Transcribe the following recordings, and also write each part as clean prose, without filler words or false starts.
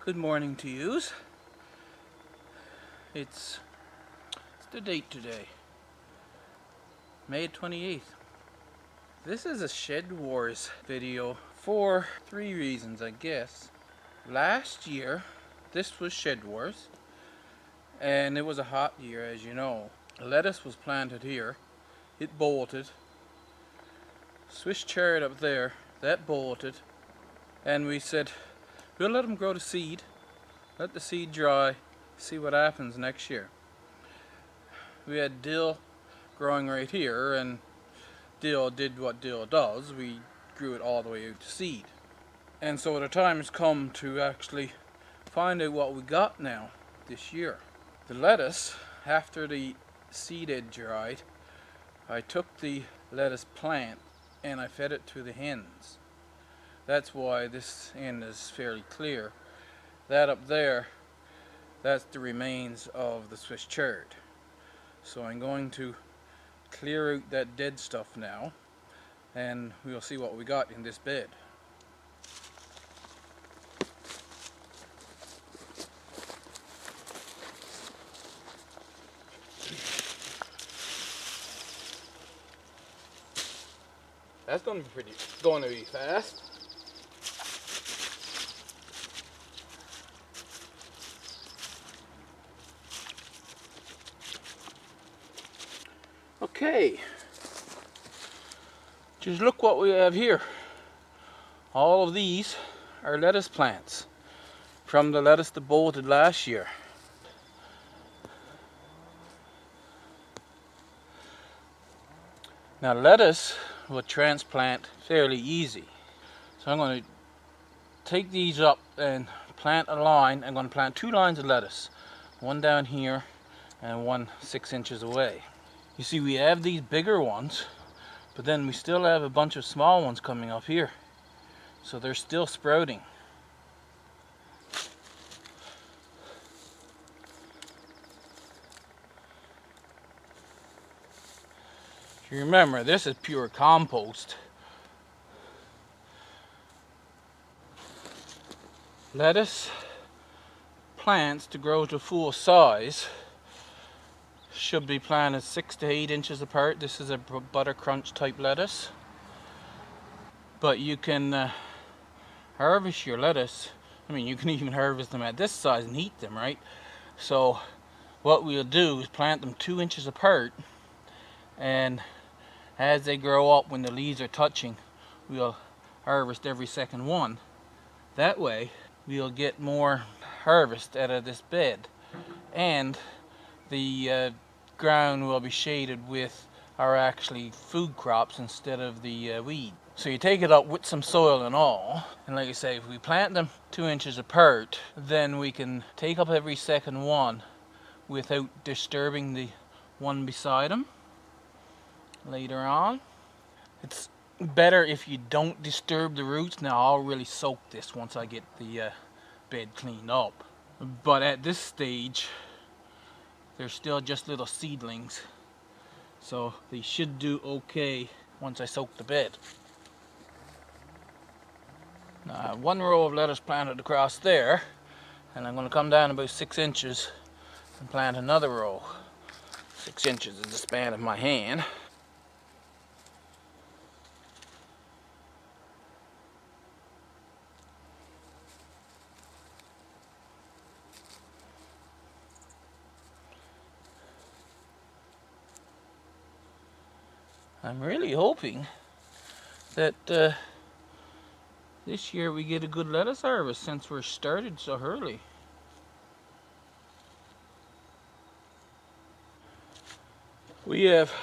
Good morning to yous. It's the date today, May 28th. This is a Shed Wars video for 3 reasons, I guess. Last year, this was Shed Wars, and it was a hot year, as you know. Lettuce was planted here, it bolted. Swiss chard up there, that bolted, and we said we'll let them grow to seed, let the seed dry, see what happens next year. We had dill growing right here, and dill did what dill does. We grew it all the way out to seed. And so the time has come to actually find out what we got now this year. The lettuce, after the seed had dried, I took the lettuce plant and I fed it to the hens. That's why this end is fairly clear. That up there, that's the remains of the Swiss chard. So I'm going to clear out that dead stuff now, and we'll see what we got in this bed. That's going to be fast. Okay, just look what we have here. All of these are lettuce plants from the lettuce that bolted last year. Now lettuce will transplant fairly easy. So I'm going to take these up and plant a line. I'm going to plant 2 lines of lettuce. One down here and one 6 inches away. You see, we have these bigger ones, but then we still have a bunch of small ones coming up here. So they're still sprouting. If you remember, this is pure compost. Lettuce plants to grow to full size should be planted 6 to 8 inches apart. This is a butter crunch type lettuce. But you can harvest your lettuce. I mean, you can even harvest them at this size and eat them, right? So what we'll do is plant them 2 inches apart, and as they grow up, when the leaves are touching, we'll harvest every second one. That way we'll get more harvest out of this bed, and the ground will be shaded with our actually food crops instead of the weed. So you take it up with some soil and all, and like I say, if we plant them 2 inches apart, then we can take up every second one without disturbing the one beside them later on. It's better if you don't disturb the roots. Now I'll really soak this once I get the bed cleaned up, but at this stage they're still just little seedlings, so they should do okay once I soak the bed. Now I have 1 row of lettuce planted across there, and I'm going to come down about 6 inches and plant another row. 6 inches is the span of my hand. I'm really hoping that this year we get a good lettuce harvest since we're started so early. We have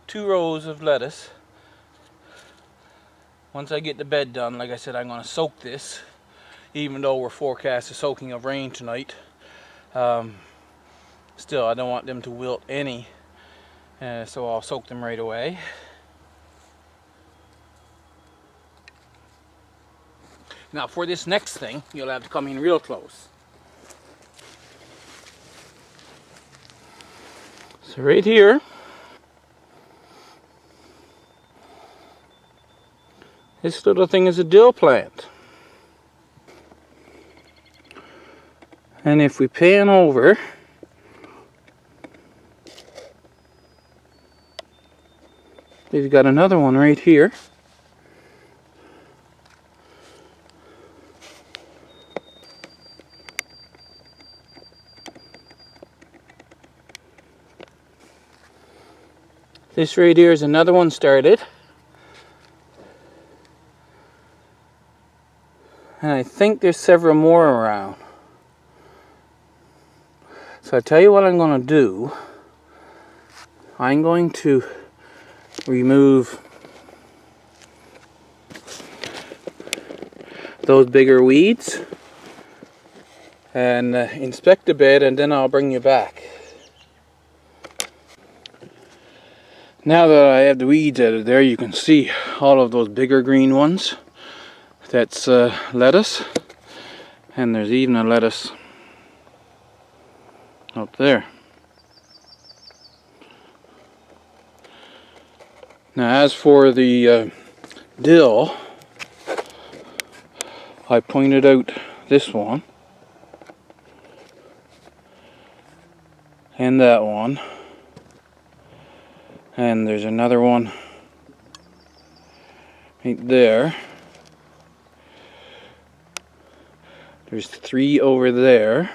2 rows of lettuce. Once I get the bed done, like I said, I'm going to soak this, even though we're forecast a soaking of rain tonight. Still, I don't want them to wilt any. So I'll soak them right away. Now for this next thing, you'll have to come in real close. So right here, this little thing is a dill plant. And if we pan over, we've got another one right here. This right here is another one started. And I think there's several more around. So I tell you what I'm going to do. I'm going to remove those bigger weeds and inspect the bed, and then I'll bring you back. Now that I have the weeds out of there, you can see all of those bigger green ones. That's lettuce, and there's even a lettuce up there. Now as for the dill, I pointed out this one and that one, and there's another one right there. There's 3 over there.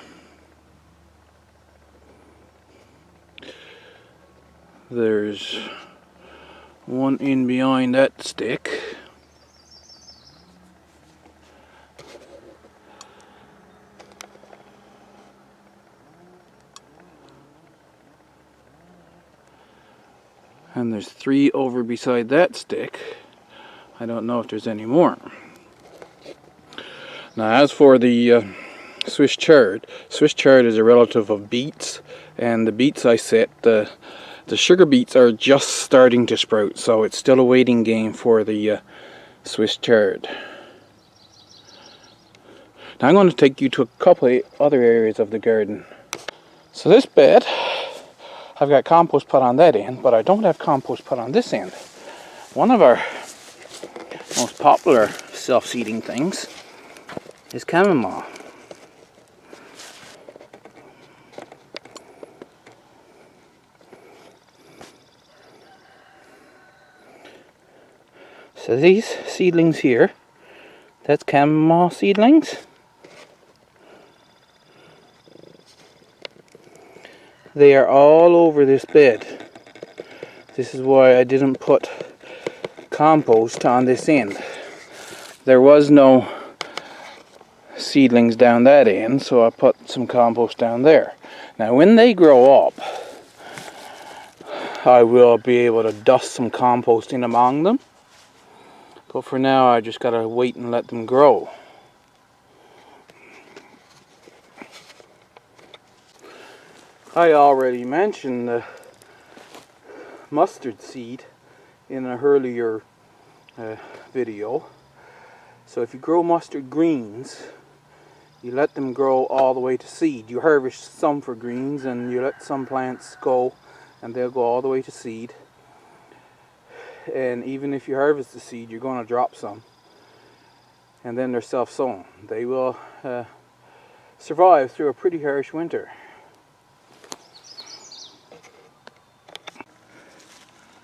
There's 1 in behind that stick. And there's 3 over beside that stick. I don't know if there's any more. Now as for the Swiss chard is a relative of beets, and the beets I set, the sugar beets are just starting to sprout, so it's still a waiting game for the Swiss chard. Now I'm going to take you to a couple of other areas of the garden. So this bed, I've got compost put on that end, but I don't have compost put on this end. One of our most popular self-seeding things is chamomile. So these seedlings here, that's chamomile seedlings. They are all over this bed. This is why I didn't put compost on this end. There was no seedlings down that end, so I put some compost down there. Now when they grow up, I will be able to dust some compost in among them, but for now I just gotta wait and let them grow. I already mentioned the mustard seed in an earlier video. So if you grow mustard greens, you let them grow all the way to seed. You harvest some for greens and you let some plants go, and they'll go all the way to seed. And even if you harvest the seed, you're going to drop some, and then they're self-sown. They will survive through a pretty harsh winter.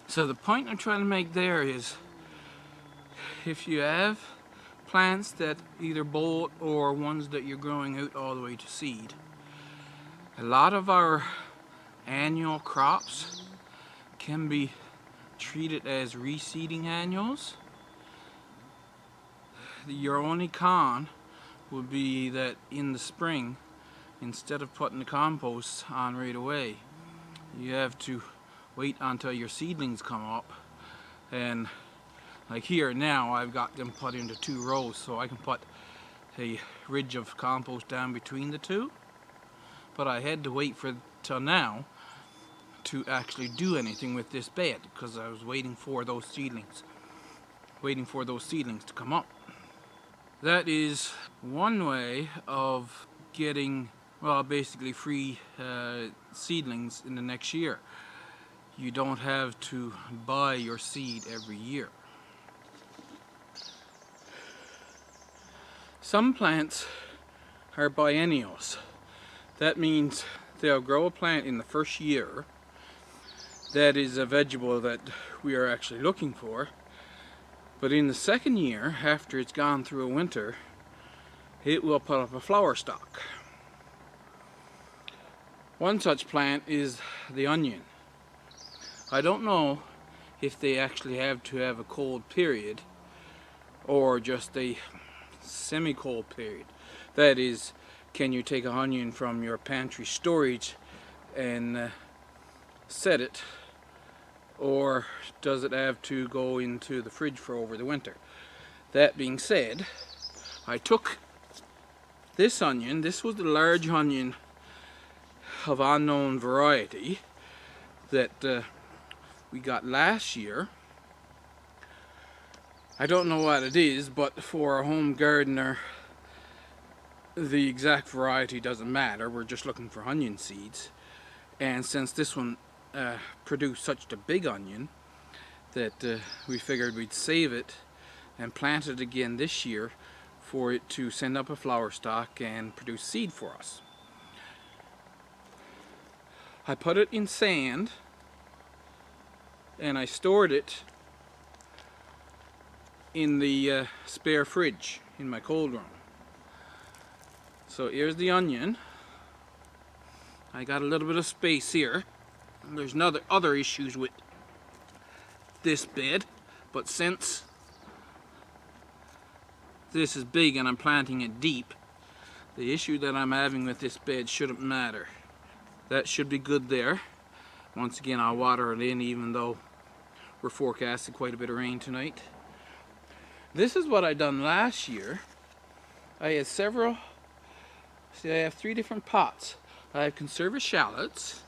So the point I'm trying to make there is, if you have plants that either bolt or ones that you're growing out all the way to seed, a lot of our annual crops can be treated as reseeding annuals. Your only con would be that in the spring, instead of putting the compost on right away, you have to wait until your seedlings come up. And like here now, I've got them put into 2 rows, so I can put a ridge of compost down between the 2. But I had to wait till now to actually do anything with this bed, because I was waiting for those seedlings to come up. That is one way of getting, well, basically free seedlings in the next year. You don't have to buy your seed every year. Some plants are biennials. That means they'll grow a plant in the first year that is a vegetable that we are actually looking for. But in the second year, after it's gone through a winter, it will put up a flower stalk. One such plant is the onion. I don't know if they actually have to have a cold period or just a semi-cold period. That is, can you take an onion from your pantry storage and set it, or does it have to go into the fridge for over the winter? That being said, I took this onion. This was the large onion of unknown variety that we got last year. I don't know what it is, but for a home gardener the exact variety doesn't matter. We're just looking for onion seeds, and since this one produced such a big onion that we figured we'd save it and plant it again this year for it to send up a flower stalk and produce seed for us. I put it in sand and I stored it in the spare fridge in my cold room. So here's the onion. I got a little bit of space here. There's other issues with this bed, but since this is big and I'm planting it deep, the issue that I'm having with this bed shouldn't matter. That should be good there. Once again, I'll water it in, even though we're forecasting quite a bit of rain tonight. This is what I done last year. I had several, see, I have 3 different pots. I have conserva shallots.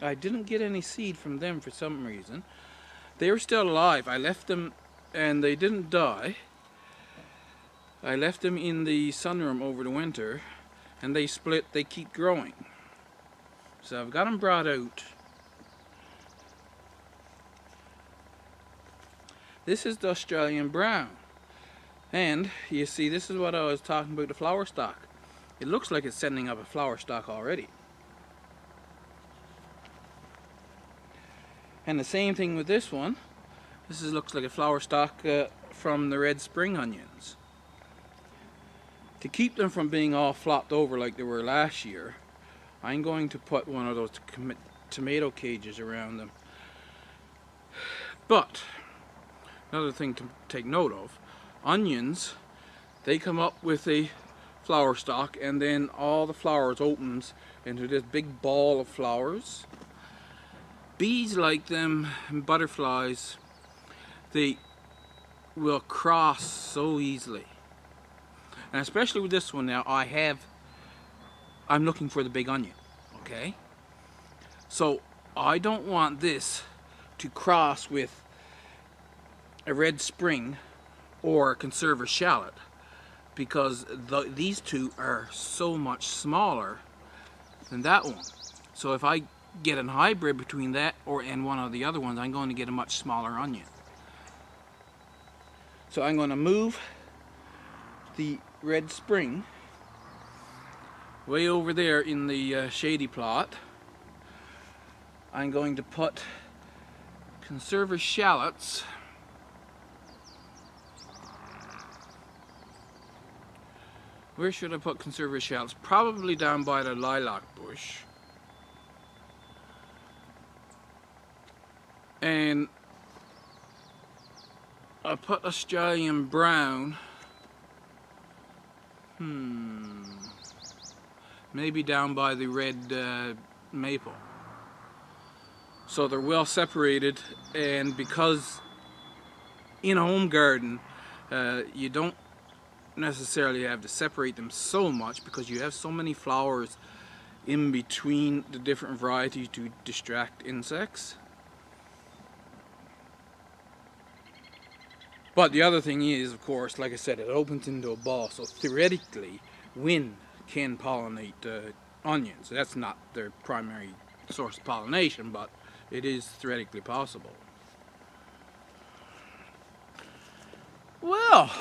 I didn't get any seed from them for some reason. They were still alive. I left them and they didn't die. I left them in the sunroom over the winter and they split. They keep growing. So I've got them brought out. This is the Australian brown. And you see, this is what I was talking about, the flower stalk. It looks like it's sending up a flower stalk already. And the same thing with this one. Looks like a flower stalk from the red spring onions. To keep them from being all flopped over like they were last year, I'm going to put one of those tomato cages around them. But another thing to take note of, onions, they come up with a flower stalk and then all the flowers opens into this big ball of flowers. Bees like them and butterflies, they will cross so easily. And especially with this one now, I'm looking for the big onion, okay? So I don't want this to cross with a red spring or a conserva shallot, because these two are so much smaller than that one. So if I get a hybrid between that and one of the other ones, I'm going to get a much smaller onion. So I'm going to move the red spring way over there in the shady plot. I'm going to put conserva shallots Where should I put conserva shallots? Probably down by the lilac bush. And I put Australian brown. Maybe down by the red maple. So they're well separated, and because in a home garden you don't necessarily have to separate them so much because you have so many flowers in between the different varieties to distract insects. But the other thing is, of course, like I said, it opens into a ball, so theoretically wind can pollinate onions. That's not their primary source of pollination, but it is theoretically possible. Well,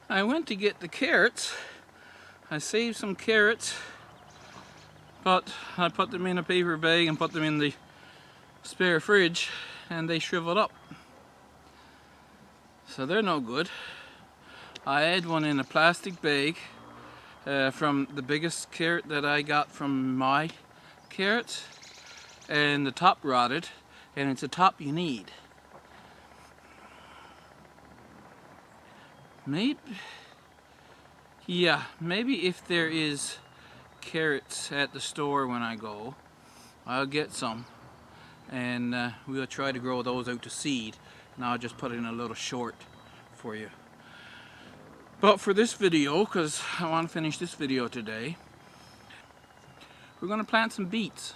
I went to get the carrots. I saved some carrots But I put them in a paper bag and put them in the spare fridge and they shriveled up. So they're no good. I had one in a plastic bag from the biggest carrot that I got from my carrots, and the top rotted, and it's a top you need. Maybe if there is carrots at the store when I go, I'll get some, and we'll try to grow those out to seed, and I'll just put in a little short for you. But for this video, because I want to finish this video today, we're going to plant some beets.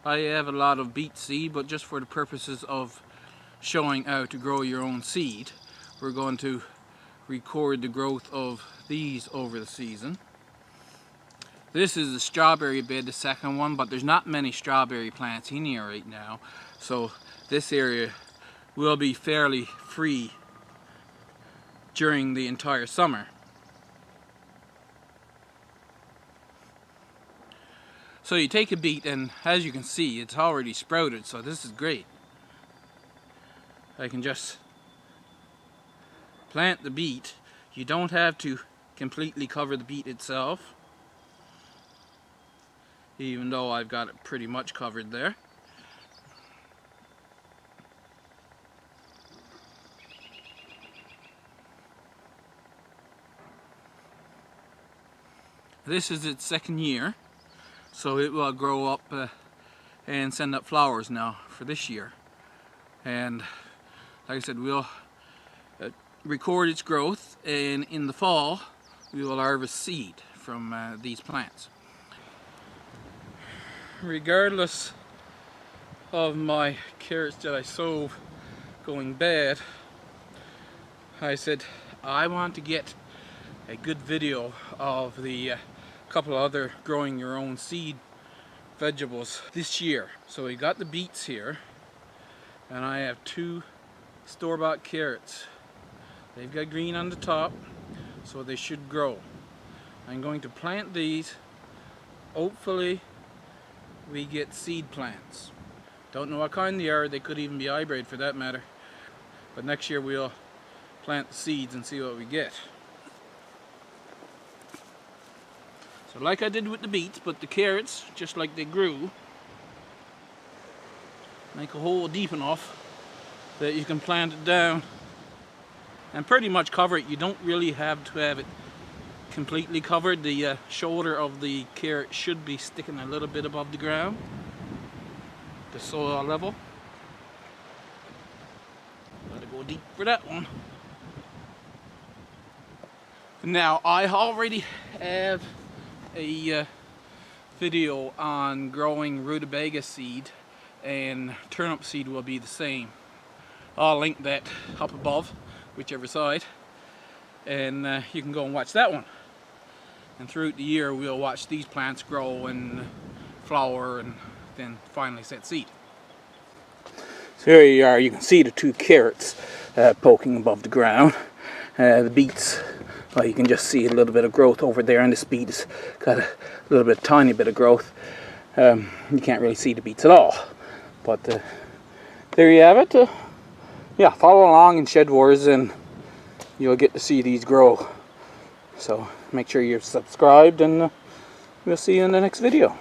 I have a lot of beet seed, but just for the purposes of showing how to grow your own seed, we're going to record the growth of these over the season. This is the strawberry bed, the second one, but there's not many strawberry plants in here right now, so this area will be fairly free during the entire summer. So you take a beet, and as you can see, it's already sprouted, so this is great. I can just plant the beet. You don't have to completely cover the beet itself, even though I've got it pretty much covered there. This is its second year, so it will grow up and send up flowers now for this year. And like I said, we'll record its growth, and in the fall we will harvest seed from these plants. Regardless of my carrots that I sowed going bad, I said I want to get a good video of the couple other growing your own seed vegetables this year. So we got the beets here, and I have 2 store-bought carrots. They've got green on the top, so they should grow. I'm going to plant these. Hopefully we get seed plants. Don't know what kind they are. They could even be hybrid for that matter. But next year we'll plant the seeds and see what we get. So like I did with the beets, but the carrots, just like they grew, make a hole deep enough that you can plant it down and pretty much cover it. You don't really have to have it completely covered. The shoulder of the carrot should be sticking a little bit above the ground, the soil level. Gotta go deep for that one. Now I already have a video on growing rutabaga seed, and turnip seed will be the same. I'll link that up above, whichever side, and you can go and watch that one. And throughout the year we'll watch these plants grow and flower and then finally set seed. So here you are, you can see the 2 carrots poking above the ground. The beets, well, you can just see a little bit of growth over there, and this beet has got a little bit, tiny bit of growth. You can't really see the beets at all, but there you have it. Yeah, follow along in Shed Wars and you'll get to see these grow. So make sure you're subscribed, and we'll see you in the next video.